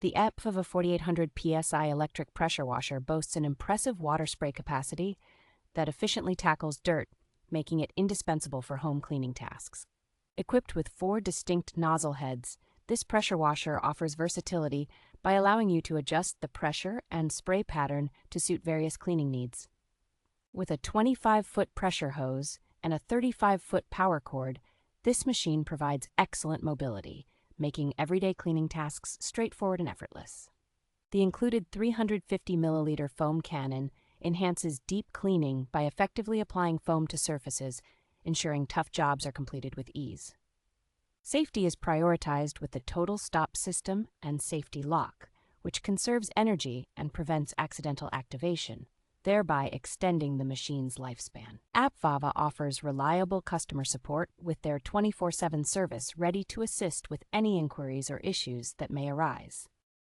The APPVAVA 4800 PSI Electric Pressure Washer boasts an impressive water spray capacity that efficiently tackles dirt, making it indispensable for home cleaning tasks. Equipped with 4 distinct nozzle heads, this pressure washer offers versatility by allowing you to adjust the pressure and spray pattern to suit various cleaning needs. With a 25-foot pressure hose and a 35-foot power cord, this machine provides excellent mobility, making everyday cleaning tasks straightforward and effortless. The included 350 milliliter foam cannon enhances deep cleaning by effectively applying foam to surfaces, ensuring tough jobs are completed with ease. Safety is prioritized with the total stop system and safety lock, which conserves energy and prevents accidental activation, thereby extending the machine's lifespan. APPVAVA offers reliable customer support with their 24/7 service ready to assist with any inquiries or issues that may arise.